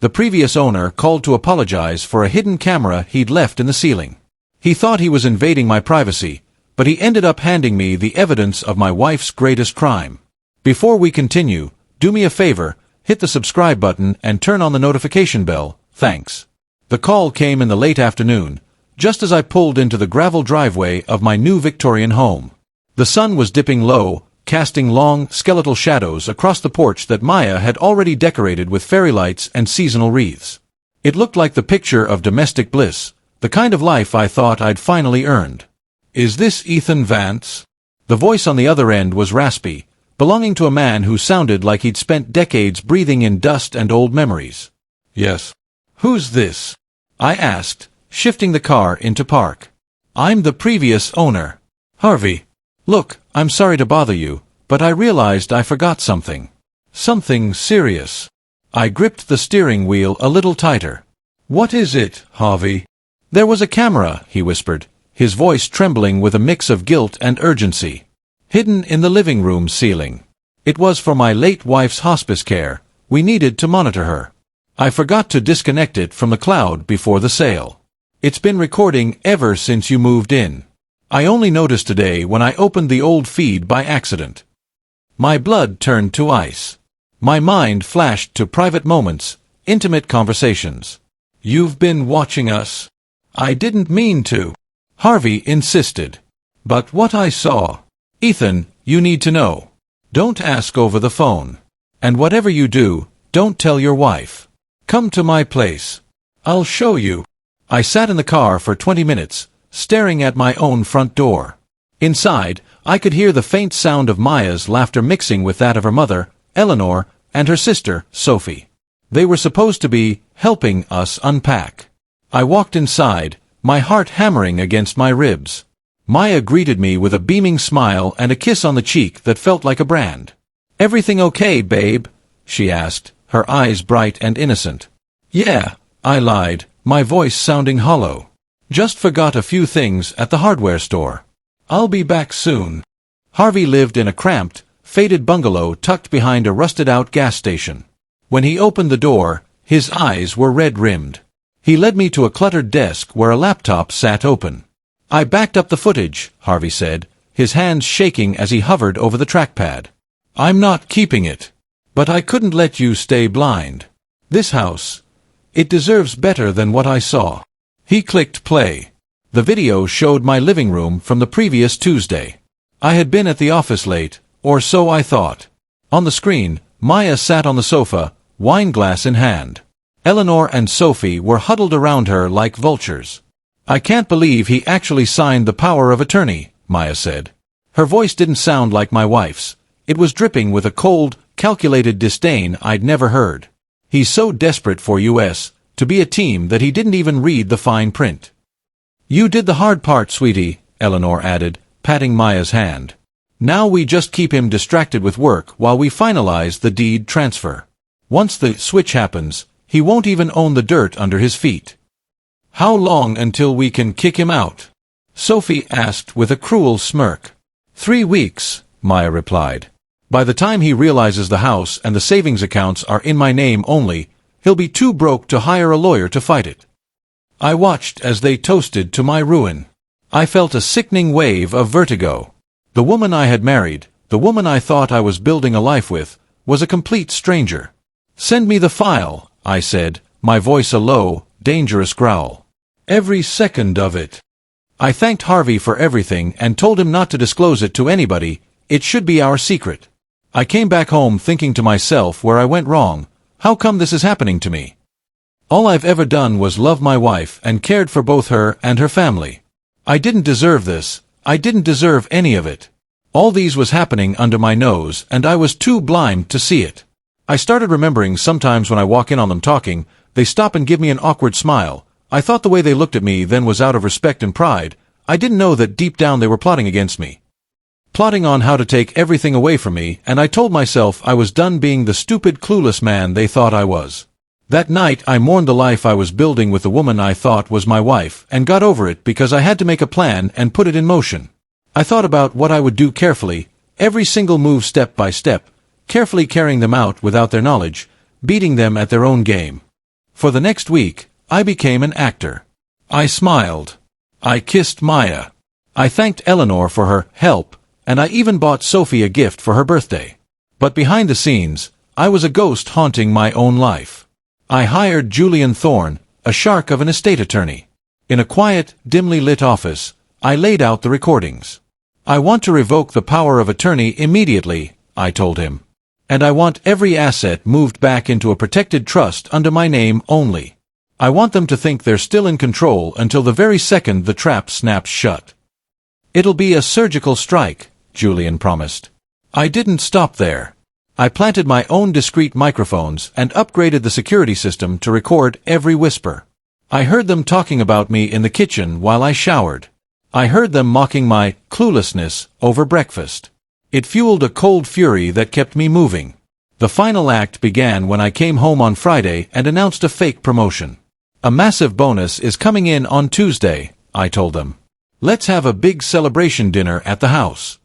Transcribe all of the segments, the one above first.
The previous owner called to apologize for a hidden camera he'd left in the ceiling. He thought he was invading my privacy, but he ended up handing me the evidence of my wife's greatest crime. Before we continue, do me a favor, hit the subscribe button and turn on the notification bell, thanks. The call came in the late afternoon, just as I pulled into the gravel driveway of my new Victorian home. The sun was dipping low, casting long, skeletal shadows across the porch that Maya had already decorated with fairy lights and seasonal wreaths. It looked like the picture of domestic bliss, the kind of life I thought I'd finally earned. "Is this Ethan Vance?" The voice on the other end was raspy, belonging to a man who sounded like he'd spent decades breathing in dust and old memories. "Yes." "Who's this?" I asked, shifting the car into park. "I'm the previous owner. Harvey. Look, I'm sorry to bother you, but I realized I forgot something. Something serious." I gripped the steering wheel a little tighter. "What is it, Harvey?" "There was a camera," he whispered, his voice trembling with a mix of guilt and urgency. "Hidden in the living room ceiling. It was for my late wife's hospice care. We needed to monitor her. I forgot to disconnect it from the cloud before the sale. It's been recording ever since you moved in. I only noticed today when I opened the old feed by accident." My blood turned to ice. My mind flashed to private moments, intimate conversations. "You've been watching us?" "I didn't mean to," Harvey insisted. "But what I saw—" "Ethan, you need to know. Don't ask over the phone. And whatever you do, don't tell your wife. Come to my place. I'll show you." I sat in the car for 20 minutes, staring at my own front door. Inside, I could hear the faint sound of Maya's laughter mixing with that of her mother, Eleanor, and her sister, Sophie. They were supposed to be helping us unpack. I walked inside, my heart hammering against my ribs. Maya greeted me with a beaming smile and a kiss on the cheek that felt like a brand. "Everything okay, babe?" she asked, her eyes bright and innocent. "Yeah," I lied, my voice sounding hollow. "Just forgot a few things at the hardware store. I'll be back soon." Harvey lived in a cramped, faded bungalow tucked behind a rusted-out gas station. When he opened the door, his eyes were red-rimmed. He led me to a cluttered desk where a laptop sat open. "I backed up the footage," Harvey said, his hands shaking as he hovered over the trackpad. "I'm not keeping it. But I couldn't let you stay blind. This house, it deserves better than what I saw." He clicked play. The video showed my living room from the previous Tuesday. I had been at the office late, or so I thought. On the screen, Maya sat on the sofa, wine glass in hand. Eleanor and Sophie were huddled around her like vultures. "I can't believe he actually signed the power of attorney," Maya said. Her voice didn't sound like my wife's. It was dripping with a cold, calculated disdain I'd never heard. "He's so desperate for us to be a team that he didn't even read the fine print." "You did the hard part, sweetie," Eleanor added, patting Maya's hand. "Now we just keep him distracted with work while we finalize the deed transfer. Once the switch happens, he won't even own the dirt under his feet." "How long until we can kick him out?" Sophie asked with a cruel smirk. 3 weeks, Maya replied. "By the time he realizes the house and the savings accounts are in my name only, he'll be too broke to hire a lawyer to fight it." I watched as they toasted to my ruin. I felt a sickening wave of vertigo. The woman I had married, the woman I thought I was building a life with, was a complete stranger. "Send me the file," I said, my voice a low, dangerous growl. "Every second of it." I thanked Harvey for everything and told him not to disclose it to anybody. It should be our secret. I came back home thinking to myself where I went wrong. How come this is happening to me? All I've ever done was love my wife and cared for both her and her family. I didn't deserve this. I didn't deserve any of it. All these was happening under my nose, and I was too blind to see it. I started remembering sometimes when I walk in on them talking, they stop and give me an awkward smile. I thought the way they looked at me then was out of respect and pride. I didn't know that deep down they were plotting against me. Plotting on how to take everything away from me, and I told myself I was done being the stupid, clueless man they thought I was. That night I mourned the life I was building with the woman I thought was my wife, and got over it because I had to make a plan and put it in motion. I thought about what I would do carefully, every single move step by step, carefully carrying them out without their knowledge, beating them at their own game. For the next week, I became an actor. I smiled. I kissed Maya. I thanked Eleanor for her help, and I even bought Sophie a gift for her birthday. But behind the scenes, I was a ghost haunting my own life. I hired Julian Thorne, a shark of an estate attorney. In a quiet, dimly lit office, I laid out the recordings. I want to revoke the power of attorney immediately, I told him. And I want every asset moved back into a protected trust under my name only. I want them to think they're still in control until the very second the trap snaps shut. It'll be a surgical strike, Julian promised. I didn't stop there. I planted my own discreet microphones and upgraded the security system to record every whisper. I heard them talking about me in the kitchen while I showered. I heard them mocking my cluelessness over breakfast. It fueled a cold fury that kept me moving. The final act began when I came home on Friday and announced a fake promotion. A massive bonus is coming in on Tuesday, I told them. Let's have a big celebration dinner at the house.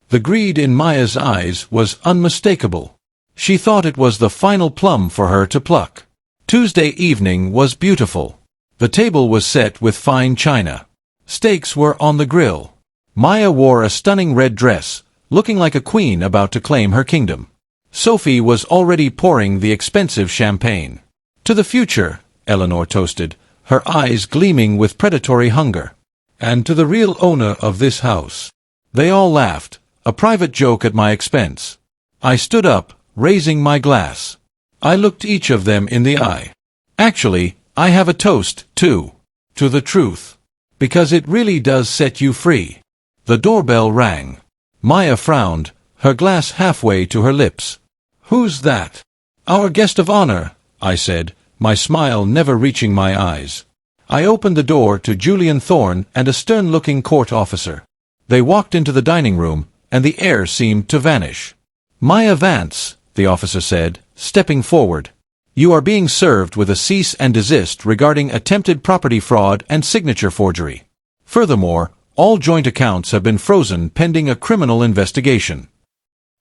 The greed in Maya's eyes was unmistakable. She thought it was the final plum for her to pluck. Tuesday evening was beautiful. The table was set with fine china. Steaks were on the grill. Maya wore a stunning red dress, looking like a queen about to claim her kingdom. Sophie was already pouring the expensive champagne. To the future, Eleanor toasted, her eyes gleaming with predatory hunger. And to the real owner of this house. They all laughed, a private joke at my expense. I stood up, raising my glass. I looked each of them in the eye. Actually, I have a toast, too. To the truth. Because it really does set you free. The doorbell rang. Maya frowned, her glass halfway to her lips. Who's that? Our guest of honor, I said, my smile never reaching my eyes. I opened the door to Julian Thorne and a stern-looking court officer. They walked into the dining room, and the air seemed to vanish. Maya Vance, the officer said, stepping forward. You are being served with a cease and desist regarding attempted property fraud and signature forgery. Furthermore, all joint accounts have been frozen pending a criminal investigation.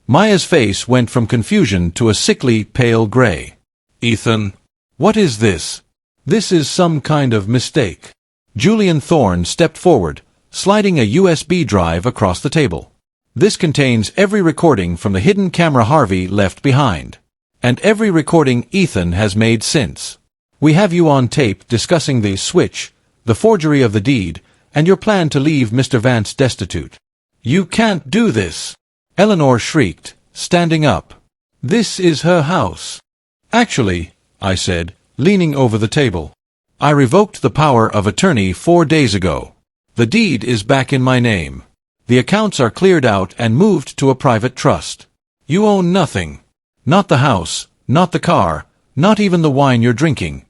Maya's face went from confusion to a sickly pale gray. Ethan, what is this? This is some kind of mistake. Julian Thorne stepped forward, sliding a USB drive across the table. This contains every recording from the hidden camera Harvey left behind. And every recording Ethan has made since. We have you on tape discussing the switch, the forgery of the deed, and your plan to leave Mr. Vance destitute. You can't do this! Eleanor shrieked, standing up. This is her house. Actually, I said, leaning over the table. I revoked the power of attorney 4 days ago. The deed is back in my name. The accounts are cleared out and moved to a private trust. You own nothing. Not the house, not the car, not even the wine you're drinking.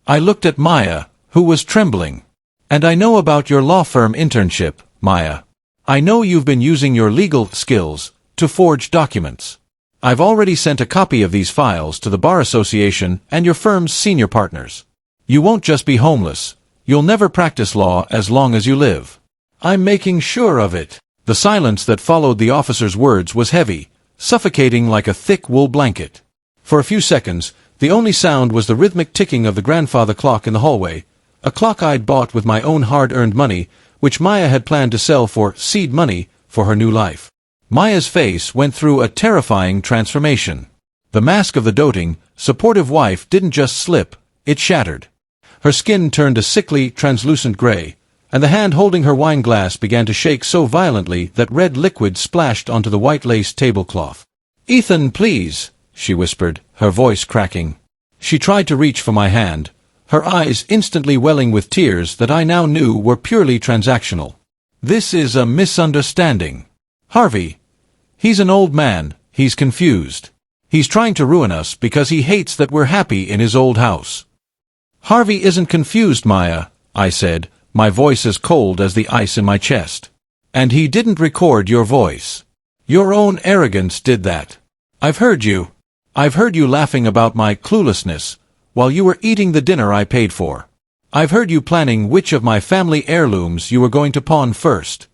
I looked at Maya, who was trembling. And I know about your law firm internship, Maya. I know you've been using your legal skills to forge documents. I've already sent a copy of these files to the Bar Association and your firm's senior partners. You won't just be homeless. You'll never practice law as long as you live. I'm making sure of it. The silence that followed the officer's words was heavy, suffocating like a thick wool blanket. For a few seconds, the only sound was the rhythmic ticking of the grandfather clock in the hallway, a clock I'd bought with my own hard-earned money, which Maya had planned to sell for seed money for her new life. Maya's face went through a terrifying transformation. The mask of the doting, supportive wife didn't just slip, it shattered. Her skin turned a sickly, translucent gray, and the hand holding her wine glass began to shake so violently that red liquid splashed onto the white lace tablecloth. "Ethan, please," she whispered, her voice cracking. She tried to reach for my hand, her eyes instantly welling with tears that I now knew were purely transactional. "This is a misunderstanding. Harvey. He's an old man, he's confused. He's trying to ruin us because he hates that we're happy in his old house." "Harvey isn't confused, Maya," I said, my voice as cold as the ice in my chest. "And he didn't record your voice. Your own arrogance did that. I've heard you. I've heard you laughing about my cluelessness while you were eating the dinner I paid for. I've heard you planning which of my family heirlooms you were going to pawn first."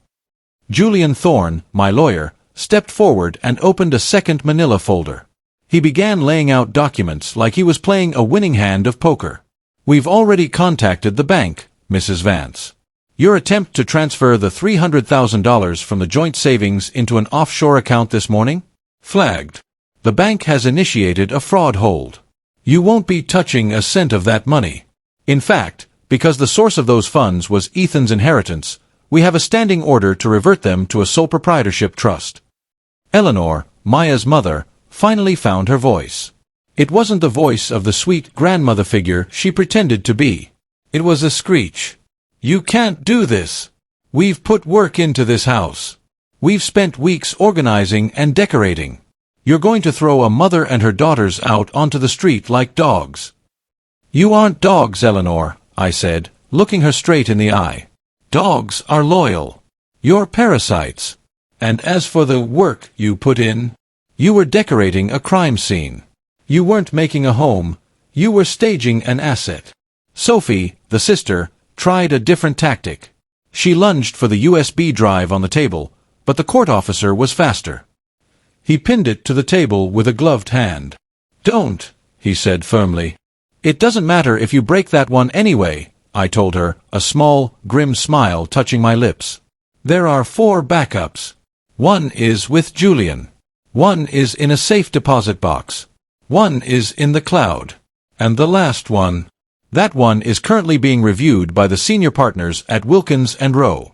Julian Thorne, my lawyer, stepped forward and opened a second manila folder. He began laying out documents like he was playing a winning hand of poker. "We've already contacted the bank, Mrs. Vance. Your attempt to transfer the $300,000 from the joint savings into an offshore account this morning? Flagged. The bank has initiated a fraud hold. You won't be touching a cent of that money. In fact, because the source of those funds was Ethan's inheritance, we have a standing order to revert them to a sole proprietorship trust." Eleanor, Maya's mother, finally found her voice. It wasn't the voice of the sweet grandmother figure she pretended to be. It was a screech. "You can't do this. We've put work into this house. We've spent weeks organizing and decorating. You're going to throw a mother and her daughters out onto the street like dogs." "You aren't dogs, Eleanor," I said, looking her straight in the eye. "Dogs are loyal. You're parasites. And as for the work you put in, you were decorating a crime scene. You weren't making a home, you were staging an asset." Sophie, the sister, tried a different tactic. She lunged for the USB drive on the table, but the court officer was faster. He pinned it to the table with a gloved hand. "Don't," he said firmly. "It doesn't matter if you break that one anyway," I told her, a small, grim smile touching my lips. "There are 4 backups. One is with Julian. One is in a safe deposit box. One is in the cloud. And the last one, that one is currently being reviewed by the senior partners at Wilkins & Rowe."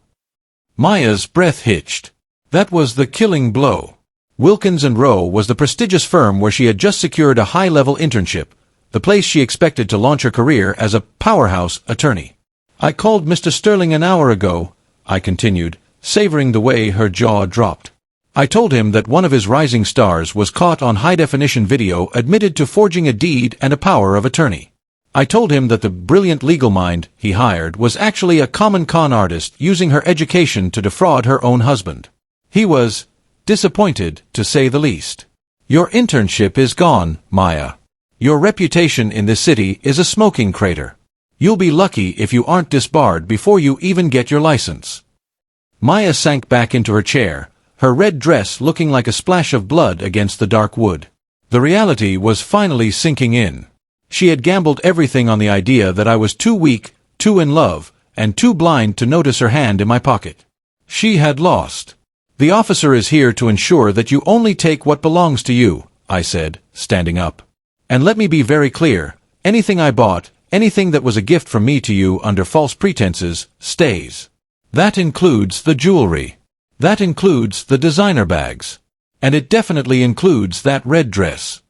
Maya's breath hitched. That was the killing blow. Wilkins & Rowe was the prestigious firm where she had just secured a high-level internship, the place she expected to launch her career as a powerhouse attorney. "I called Mr. Sterling an hour ago," I continued, savoring the way her jaw dropped. "I told him that one of his rising stars was caught on high-definition video admitted to forging a deed and a power of attorney. I told him that the brilliant legal mind he hired was actually a common con artist using her education to defraud her own husband. He was disappointed, to say the least. Your internship is gone, Maya. Your reputation in this city is a smoking crater. You'll be lucky if you aren't disbarred before you even get your license." Maya sank back into her chair, her red dress looking like a splash of blood against the dark wood. The reality was finally sinking in. She had gambled everything on the idea that I was too weak, too in love, and too blind to notice her hand in my pocket. She had lost. "The officer is here to ensure that you only take what belongs to you," I said, standing up. "And let me be very clear, anything I bought, anything that was a gift from me to you under false pretenses, stays. That includes the jewelry. That includes the designer bags. And it definitely includes that red dress."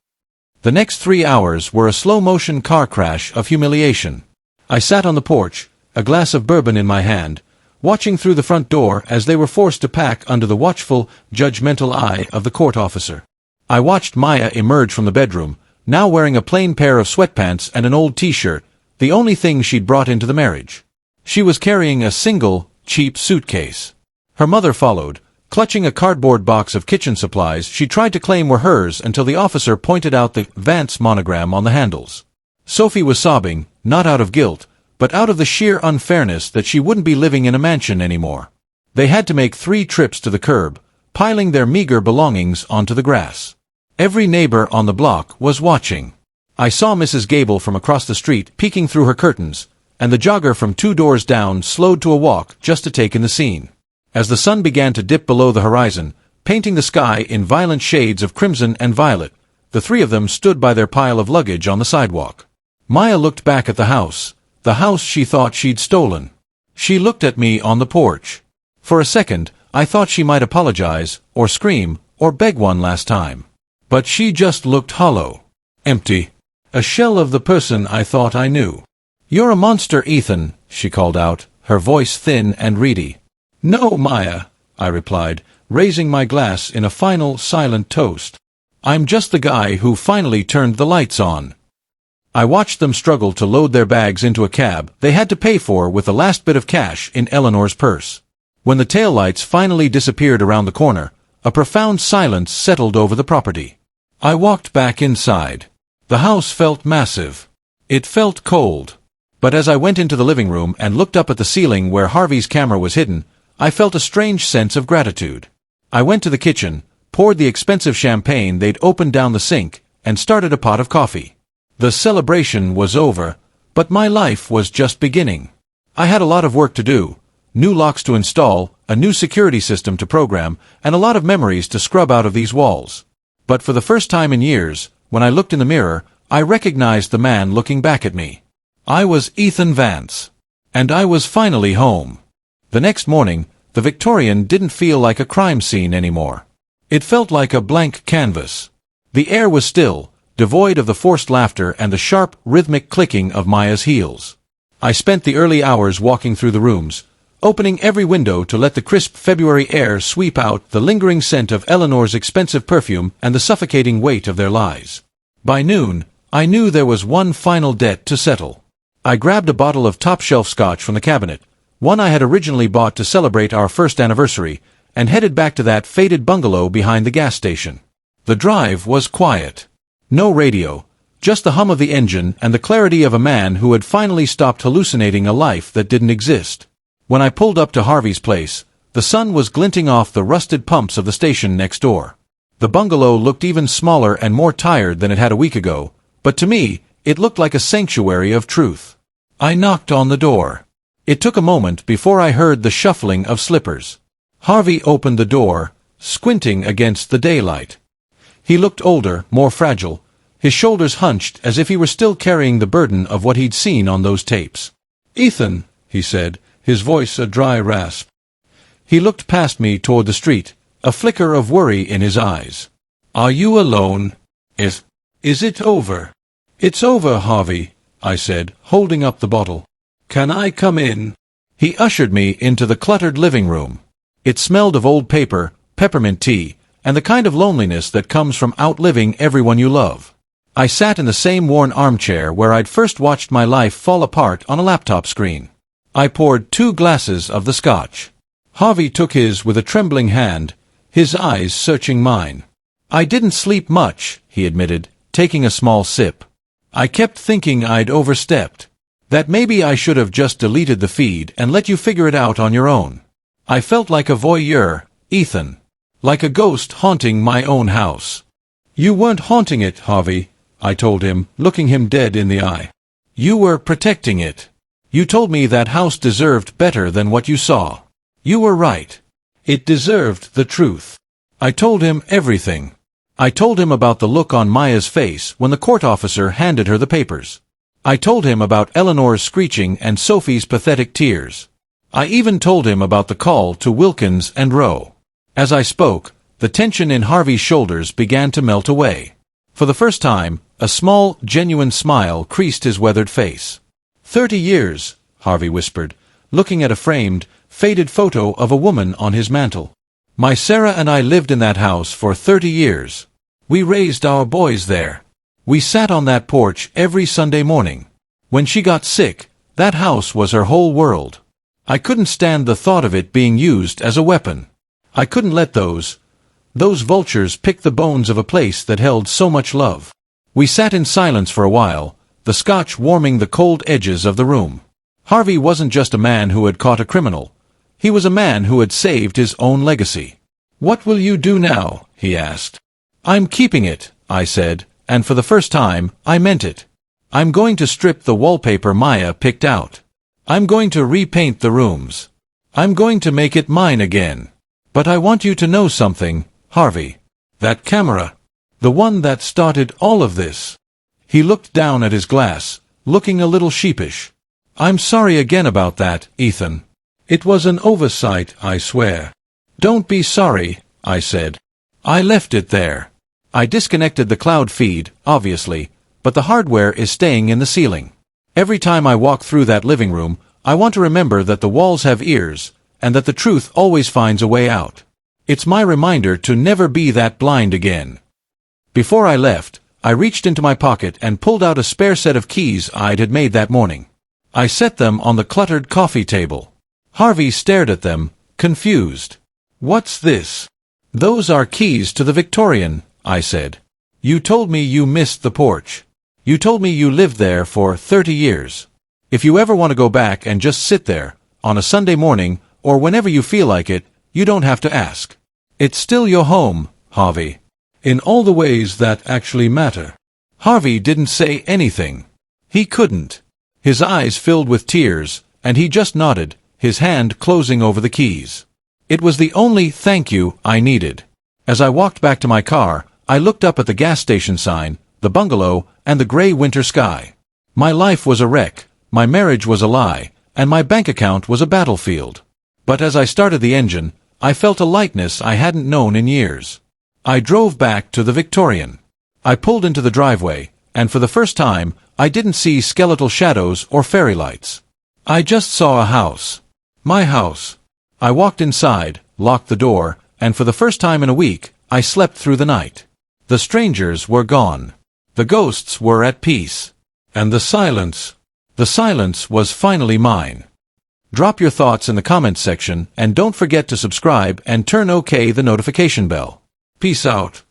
The next 3 hours were a slow-motion car crash of humiliation. I sat on the porch, a glass of bourbon in my hand, watching through the front door as they were forced to pack under the watchful, judgmental eye of the court officer. I watched Maya emerge from the bedroom, now wearing a plain pair of sweatpants and an old t-shirt, the only thing she'd brought into the marriage. She was carrying a single, cheap suitcase. Her mother followed, clutching a cardboard box of kitchen supplies she tried to claim were hers until the officer pointed out the Vance monogram on the handles. Sophie was sobbing, not out of guilt, but out of the sheer unfairness that she wouldn't be living in a mansion anymore. They had to make 3 trips to the curb, piling their meager belongings onto the grass. Every neighbor on the block was watching. I saw Mrs. Gable from across the street peeking through her curtains, and the jogger from 2 doors down slowed to a walk just to take in the scene. As the sun began to dip below the horizon, painting the sky in violent shades of crimson and violet, the 3 of them stood by their pile of luggage on the sidewalk. Maya looked back at the house she thought she'd stolen. She looked at me on the porch. For a second, I thought she might apologize, or scream, or beg one last time. But she just looked hollow. Empty. A shell of the person I thought I knew. "You're a monster, Ethan," she called out, her voice thin and reedy. "No, Maya," I replied, raising my glass in a final, silent toast. "I'm just the guy who finally turned the lights on." I watched them struggle to load their bags into a cab they had to pay for with the last bit of cash in Eleanor's purse. When the taillights finally disappeared around the corner, a profound silence settled over the property. I walked back inside. The house felt massive. It felt cold. But as I went into the living room and looked up at the ceiling where Harvey's camera was hidden, I felt a strange sense of gratitude. I went to the kitchen, poured the expensive champagne they'd opened down the sink, and started a pot of coffee. The celebration was over, but my life was just beginning. I had a lot of work to do, new locks to install, a new security system to program, and a lot of memories to scrub out of these walls. But for the first time in years, when I looked in the mirror, I recognized the man looking back at me. I was Ethan Vance. And I was finally home. The next morning, the Victorian didn't feel like a crime scene anymore. It felt like a blank canvas. The air was still, devoid of the forced laughter and the sharp, rhythmic clicking of Maya's heels. I spent the early hours walking through the rooms, opening every window to let the crisp February air sweep out the lingering scent of Eleanor's expensive perfume and the suffocating weight of their lies. By noon, I knew there was one final debt to settle. I grabbed a bottle of top-shelf scotch from the cabinet, one I had originally bought to celebrate our first anniversary, and headed back to that faded bungalow behind the gas station. The drive was quiet. No radio, just the hum of the engine and the clarity of a man who had finally stopped hallucinating a life that didn't exist. When I pulled up to Harvey's place, the sun was glinting off the rusted pumps of the station next door. The bungalow looked even smaller and more tired than it had a week ago, but to me, it looked like a sanctuary of truth. I knocked on the door. It took a moment before I heard the shuffling of slippers. Harvey opened the door, squinting against the daylight. He looked older, more fragile, his shoulders hunched as if he were still carrying the burden of what he'd seen on those tapes. "Ethan," he said, his voice a dry rasp. He looked past me toward the street, a flicker of worry in his eyes. "Are you alone? Is it over?" "It's over, Harvey," I said, holding up the bottle. "Can I come in?" He ushered me into the cluttered living room. It smelled of old paper, peppermint tea, and the kind of loneliness that comes from outliving everyone you love. I sat in the same worn armchair where I'd first watched my life fall apart on a laptop screen. I poured 2 glasses of the scotch. Harvey took his with a trembling hand, his eyes searching mine. "I didn't sleep much," he admitted, taking a small sip. "I kept thinking I'd overstepped. That maybe I should have just deleted the feed and let you figure it out on your own. I felt like a voyeur, Ethan. Like a ghost haunting my own house." "You weren't haunting it, Harvey," I told him, looking him dead in the eye. "You were protecting it. You told me that house deserved better than what you saw. You were right. It deserved the truth." I told him everything. I told him about the look on Maya's face when the court officer handed her the papers. I told him about Eleanor's screeching and Sophie's pathetic tears. I even told him about the call to Wilkins and Rowe. As I spoke, the tension in Harvey's shoulders began to melt away. For the first time, a small, genuine smile creased his weathered face. 30 years, Harvey whispered, looking at a framed, faded photo of a woman on his mantel. "My Sarah and I lived in that house for 30 years. We raised our boys there. We sat on that porch every Sunday morning. When she got sick, that house was her whole world. I couldn't stand the thought of it being used as a weapon. I couldn't let those vultures pick the bones of a place that held so much love." We sat in silence for a while, the scotch warming the cold edges of the room. Harvey wasn't just a man who had caught a criminal. He was a man who had saved his own legacy. "What will you do now?" he asked. "I'm keeping it," I said, and for the first time, I meant it. "I'm going to strip the wallpaper Maya picked out. I'm going to repaint the rooms. I'm going to make it mine again. But I want you to know something, Harvey. That camera, the one that started all of this." He looked down at his glass, looking a little sheepish. "I'm sorry again about that, Ethan. It was an oversight, I swear." "Don't be sorry," I said. "I left it there. I disconnected the cloud feed, obviously, but the hardware is staying in the ceiling. Every time I walk through that living room, I want to remember that the walls have ears, and that the truth always finds a way out. It's my reminder to never be that blind again." Before I left, I reached into my pocket and pulled out a spare set of keys I'd had made that morning. I set them on the cluttered coffee table. Harvey stared at them, confused. "What's this?" "Those are keys to the Victorian," I said. "You told me you missed the porch. You told me you lived there for 30 years. If you ever want to go back and just sit there, on a Sunday morning, or whenever you feel like it, you don't have to ask. It's still your home, Harvey. In all the ways that actually matter. Harvey didn't say anything. He couldn't. His eyes filled with tears, and he just nodded, his hand closing over the keys. It was the only thank you I needed. As I walked back to my car, I looked up at the gas station sign, the bungalow, and the gray winter sky. My life was a wreck, my marriage was a lie, and my bank account was a battlefield. But as I started the engine, I felt a lightness I hadn't known in years. I drove back to the Victorian. I pulled into the driveway, and for the first time, I didn't see skeletal shadows or fairy lights. I just saw a house. My house. I walked inside, locked the door, and for the first time in a week, I slept through the night. The strangers were gone. The ghosts were at peace. And the silence was finally mine. Drop your thoughts in the comments section, and don't forget to subscribe and turn OK the notification bell. Peace out.